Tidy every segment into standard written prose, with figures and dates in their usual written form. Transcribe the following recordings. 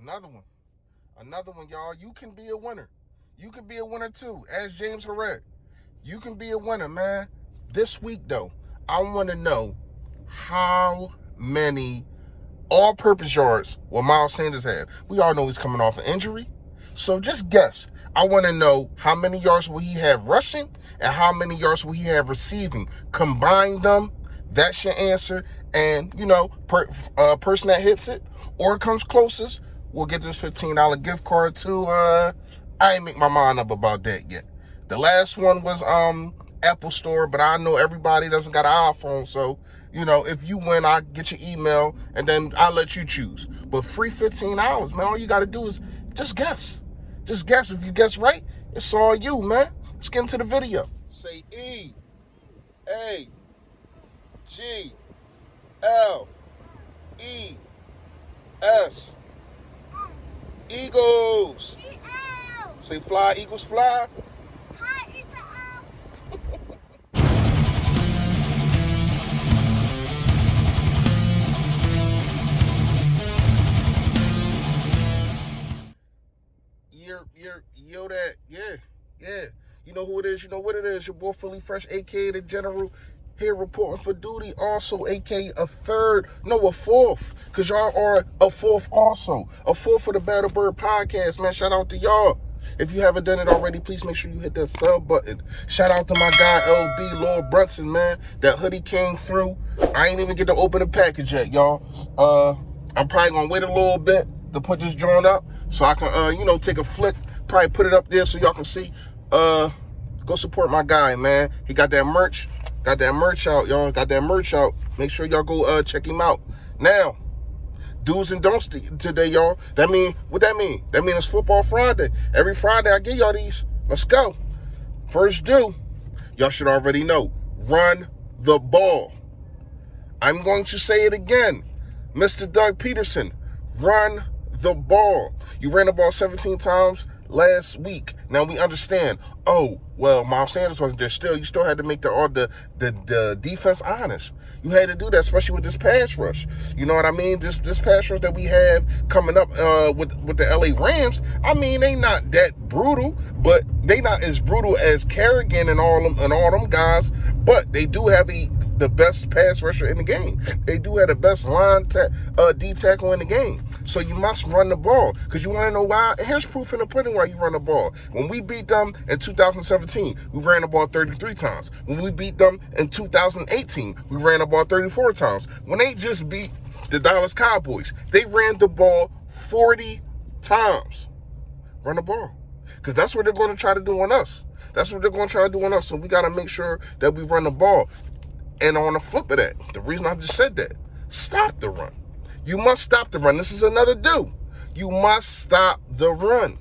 Another one. Another one, y'all. You can be a winner. You can be a winner too. As James Harrell. You can be a winner, man. This week, though, I want to know how many all-purpose yards will Miles Sanders have. We all know he's coming off an injury. So just guess. I want to know how many yards will he have rushing and how many yards will he have receiving. Combine them. That's your answer. And, person that hits it or comes closest will get this $15 gift card to, I ain't make my mind up about that yet. The last one was Apple Store, but I know everybody doesn't got an iPhone, so, if you win, I'll get your email, and then I'll let you choose. But free $15, man, all you got to do is just guess. Just guess. If you guess right, it's all you, man. Let's get into the video. Say E, A, G, L, E, S. Eagles. Say fly, Eagles fly. Yo, that, yeah. You know who it is, you know what it is. Your boy Philly Fresh, a.k.a. the General, here reporting for duty. Also, a.k.a. a fourth, because y'all are a fourth also. A fourth for the Battle Bird podcast, man. Shout out to y'all. If you haven't done it already, please make sure you hit that sub button. Shout out to my guy, LB, Lord Brunson, man. That hoodie came through. I ain't even get to open the package yet, y'all. I'm probably going to wait a little bit to put this joint up so I can, take a flick, probably put it up there so y'all can see. Go support my guy, man. He got that merch. Got that merch out, y'all. Got that merch out. Make sure y'all go check him out. Now, do's and don'ts today, y'all. What that mean? That mean it's Football Friday. Every Friday I give y'all these. Let's go. First do, y'all should already know. Run the ball. I'm going to say it again. Mr. Doug Peterson, run the ball. You ran the ball 17 times last week. Now we understand. Oh, well, Miles Sanders wasn't there still. You still had to make the defense honest. You had to do that, especially with this pass rush. You know what I mean? This pass rush that we have coming up with the LA Rams, they not that brutal, but they not as brutal as Kerrigan and all them guys, but they do have the best pass rusher in the game. They do have the best line D tackle in the game. So you must run the ball, because you want to know why. Here's proof in the pudding why you run the ball. When we beat them in 2017, we ran the ball 33 times. When we beat them in 2018, we ran the ball 34 times. When they just beat the Dallas Cowboys, they ran the ball 40 times. Run the ball, because that's what they're going to try to do on us. That's what they're going to try to do on us. So we got to make sure that we run the ball. And on the flip of that, the reason I just said that, stop the run. You must stop the run. This is another do. You must stop the run,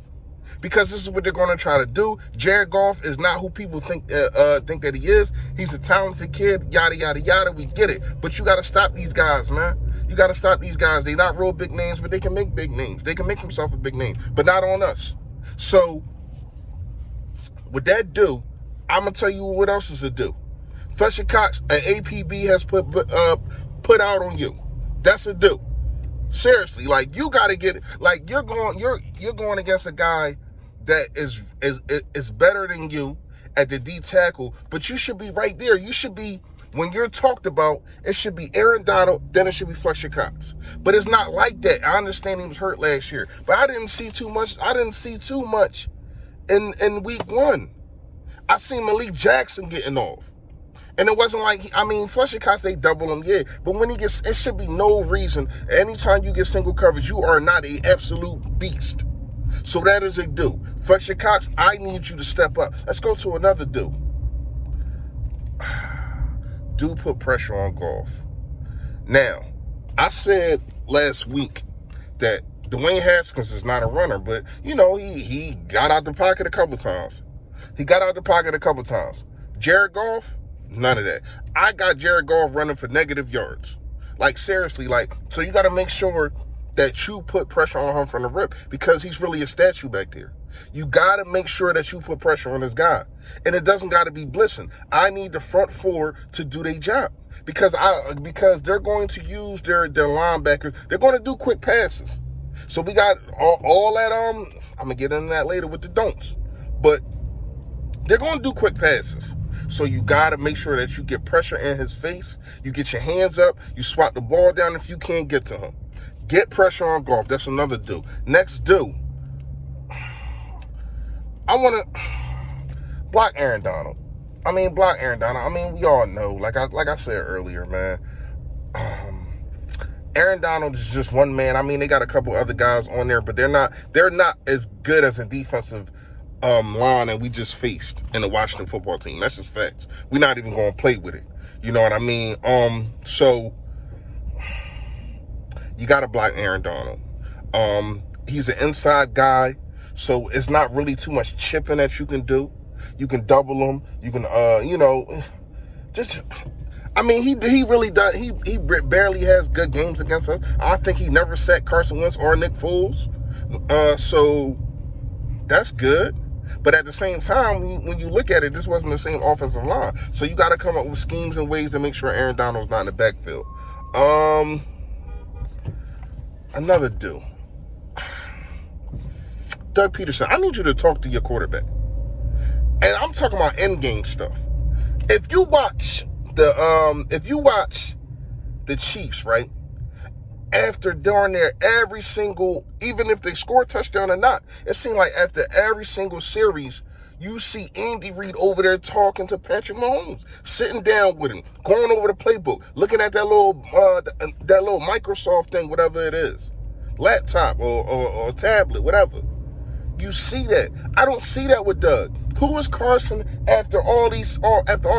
because this is what they're going to try to do. Jared Goff is not who people think that he is. He's a talented kid, yada, yada, yada. We get it. But you got to stop these guys, man. You got to stop these guys. They're not real big names, but they can make big names. They can make themselves a big name, but not on us. So with that do, I'm going to tell you what else is a do. Fletcher Cox, an APB has put out on you. That's a do. Seriously, you gotta get it. You're going against a guy that is better than you at the D tackle, but you should be right there. You should be, when you're talked about, it should be Aaron Donald, then it should be Fletcher Cox. But it's not like that. I understand he was hurt last year, but I didn't see too much in week one. I seen Malik Jackson getting off. And it wasn't Fletcher Cox, they double him, yeah. But when he gets, it should be no reason. Anytime you get single coverage, you are not an absolute beast. So that is a do. Fletcher Cox, I need you to step up. Let's go to another do. Do put pressure on Goff. Now, I said last week that Dwayne Haskins is not a runner, but, he got out the pocket a couple times. Jared Goff, none of that. I got Jared Goff running for negative yards. Seriously, so you got to make sure that you put pressure on him from the rip, because he's really a statue back there. You got to make sure that you put pressure on this guy. And it doesn't got to be blitzing. I need the front four to do their job, because they're going to use their linebackers. They're going to do quick passes. So we got all that, I'm going to get into that later with the don'ts. But they're going to do quick passes. So you got to make sure that you get pressure in his face. You get your hands up. You swat the ball down if you can't get to him. Get pressure on Goff. That's another do. Next do. I want to block Aaron Donald. Block Aaron Donald. We all know, like I said earlier, man. Aaron Donald is just one man. They got a couple other guys on there, but they're not as good as a defensive line that we just faced in the Washington football team. That's just facts. We're not even going to play with it. You know what I mean? So you got to block Aaron Donald. He's an inside guy, so it's not really too much chipping that you can do. You can double him. You can, he really does. He barely has good games against us. I think he never sacked Carson Wentz or Nick Foles. So that's good. But at the same time, when you look at it, this wasn't the same offensive line. So you got to come up with schemes and ways to make sure Aaron Donald's not in the backfield. Another do. Doug Peterson, I need you to talk to your quarterback. And I'm talking about end game stuff. If you watch the Chiefs, right? After darn near every single, even if they score a touchdown or not, it seemed like after every single series, you see Andy Reid over there talking to Patrick Mahomes, sitting down with him, going over the playbook, looking at that little Microsoft thing, whatever it is, laptop or tablet, whatever. You see that. I don't see that with Doug. Who is Carson after all these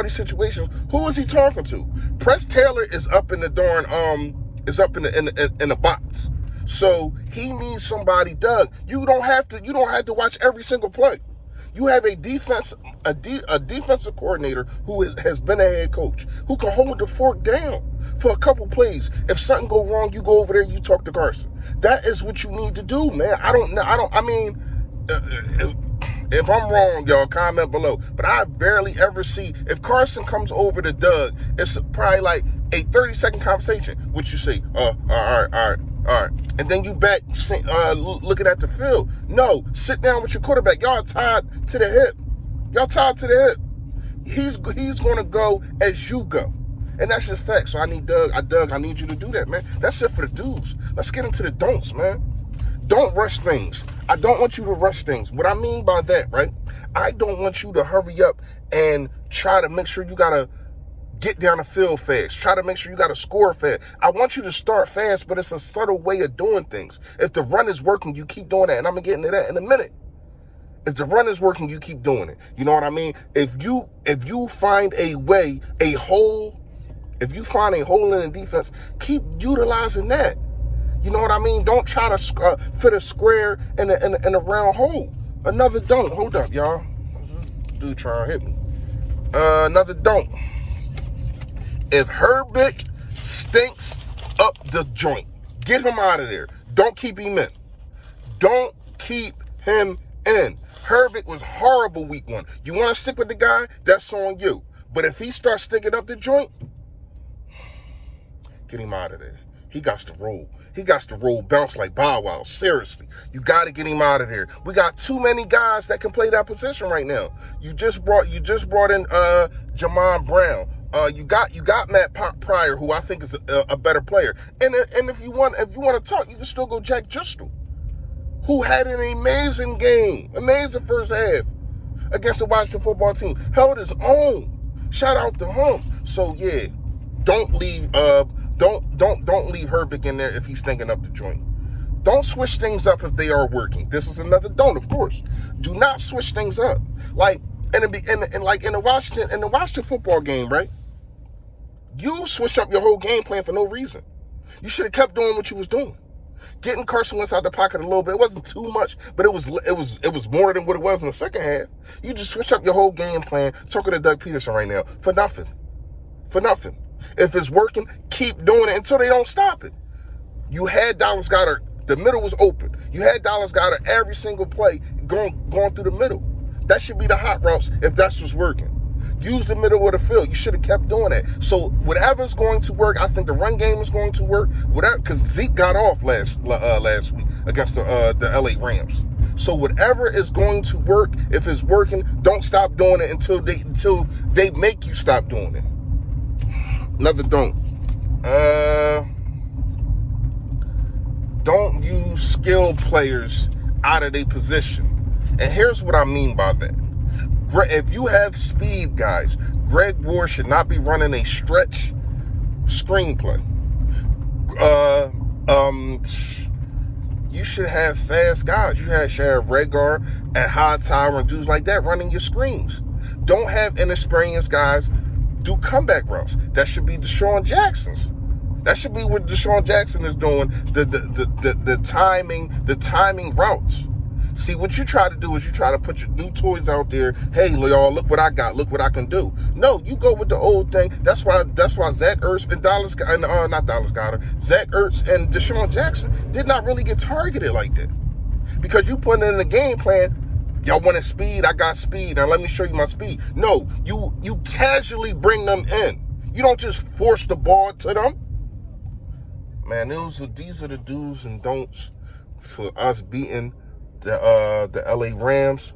situations? Who is he talking to? Press Taylor is up in the darn is up in the box. So he needs somebody. Doug, you don't have to watch every single play. You have a defensive coordinator who has been a head coach, who can hold the fork down for a couple plays. If something go wrong, you go over there, you talk to Carson. That is what you need to do, man. If I'm wrong, y'all, comment below. But I barely ever see, if Carson comes over to Doug, it's probably like a 30-second conversation. What you say? All right. And then you back looking at the field. No, sit down with your quarterback. Y'all tied to the hip. He's going to go as you go. And that's just fact. So I need Doug, I need you to do that, man. That's it for the dudes. Let's get into the don'ts, man. Don't rush things. I don't want you to rush things. What I mean by that, right? I don't want you to hurry up and try to make sure you got to get down the field fast. Try to make sure you got to score fast. I want you to start fast, but it's a subtle way of doing things. If the run is working, you keep doing that. And I'm going to get into that in a minute. If the run is working, you keep doing it. You know what I mean? If you find a way, if you find a hole in the defense, keep utilizing that. You know what I mean? Don't try to fit a square in a round hole. Another don't. Hold up, y'all. Dude trying to hit me. Another don't. If Herbig stinks up the joint, get him out of there. Don't keep him in. Don't keep him in. Herbig was horrible week 1. You want to stick with the guy? That's on you. But if he starts sticking up the joint, get him out of there. He got to roll. He got to roll, bounce like Bow Wow. Seriously. You got to get him out of there. We got too many guys that can play that position right now. You just brought in Jamon Brown. You got Matt Pryor, who I think is a better player. And if you want to talk, you can still go Jack Justel, who had an amazing game, amazing first half against the Washington football team. Held his own. Shout out to him. So yeah, don't leave Herbig in there if he's stinking up the joint. Don't switch things up if they are working. This is another don't, of course. Do not switch things up. Like in the Washington football game, right? You switched up your whole game plan for no reason. You should have kept doing what you was doing. Getting Carson Wentz out the pocket a little bit. It wasn't too much, but it was more than what it was in the second half. You just switched up your whole game plan. Talking to Doug Peterson right now for nothing. If it's working, keep doing it until they don't stop it. You had Dallas Goedert. The middle was open. You had Dallas Goedert every single play going through the middle. That should be the hot routes if that's what's working. Use the middle of the field. You should have kept doing that. So whatever's going to work, I think the run game is going to work. Whatever, because Zeke got off last week against the LA Rams. So whatever is going to work, if it's working, don't stop doing it until they make you stop doing it. Another don't. Don't use skilled players out of their position. And here's what I mean by that. If you have speed guys, Greg Ward should not be running a stretch screenplay. You should have fast guys. You should have Redgar and Hightower and dudes like that running your screens. Don't have inexperienced guys do comeback routes. That should be Deshaun Jackson's. That should be what Deshaun Jackson is doing, the timing routes. See, what you try to do is you try to put your new toys out there. Hey, y'all, look what I got. Look what I can do. No, you go with the old thing. That's why Zach Ertz and Zach Ertz and Deshaun Jackson did not really get targeted like that. Because you put it in the game plan, y'all wanted speed, I got speed. Now let me show you my speed. No, you casually bring them in. You don't just force the ball to them. Man, these are the do's and don'ts for us beating the LA Rams.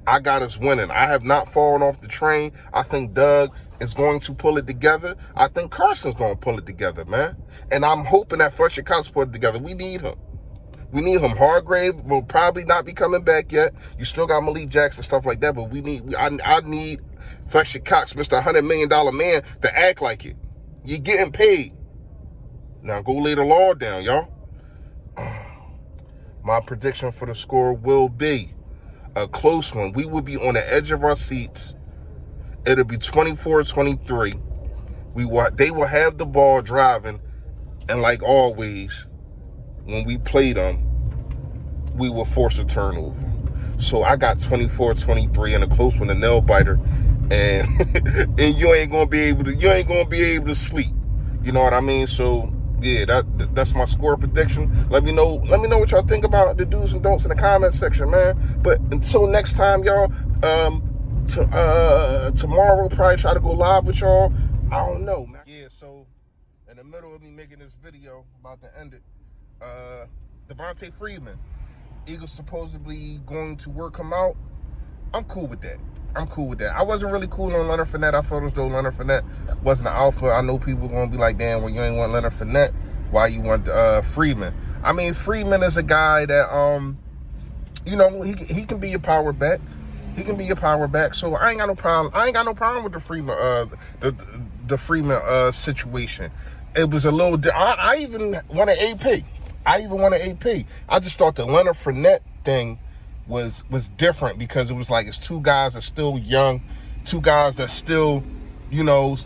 I got us winning. I have not fallen off the train. I think Doug is going to pull it together. I think Carson's going to pull it together, man. And I'm hoping that Fletcher Cox pull it together. We need him. Hargrave will probably not be coming back yet. You still got Malik Jackson, stuff like that, but I need Fletcher Cox, Mr. $100 million man, to act like it. You're getting paid. Now go lay the law down, y'all. My prediction for the score will be a close one. We will be on the edge of our seats. It'll be 24-23. They will have the ball driving, and like always, when we play them, we will force a turnover. So I got 24-23 and a close one, a nail biter, and and you ain't gonna be able to sleep. You know what I mean? So yeah, that's my score prediction. Let me know what y'all think about the do's and don'ts in the comment section, man. But until next time, y'all, tomorrow probably try to go live with y'all. I don't know, man. Yeah, so in the middle of me making this video, about to end it, Devonta Freeman, Eagles supposedly going to work him out. I'm cool with that. I wasn't really cool on Leonard Fournette. I felt as though Leonard Fournette wasn't an alpha. I know people going to be like, damn, well, you ain't want Leonard Fournette. Why you want Freeman? I mean, Freeman is a guy that, he can be your power back. So I ain't got no problem with the Freeman, the Freeman situation. It was a little, I even wanted AP. I just thought the Leonard Fournette thing was different because it was like it's two guys that's still young, two guys that's still,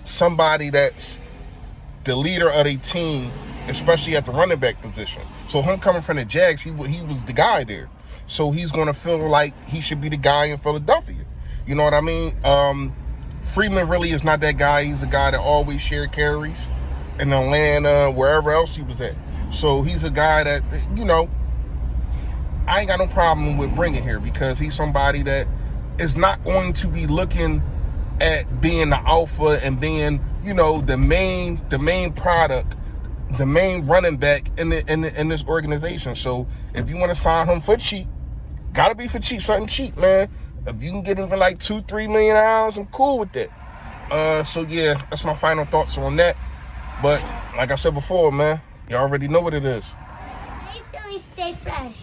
somebody that's the leader of their team, especially at the running back position. So him coming from the Jags, he was the guy there. So he's going to feel like he should be the guy in Philadelphia. You know what I mean? Freeman really is not that guy. He's a guy that always shared carries in Atlanta, wherever else he was at. So he's a guy that, I ain't got no problem with bringing here because he's somebody that is not going to be looking at being the alpha and being, the main product, the main running back in this organization. So if you want to sign him for cheap, gotta be for cheap, something cheap, man. If you can get him for like $2-3 million, I'm cool with that. So yeah, that's my final thoughts on that. But like I said before, man, you already know what it is. Hey, Philly, stay fresh.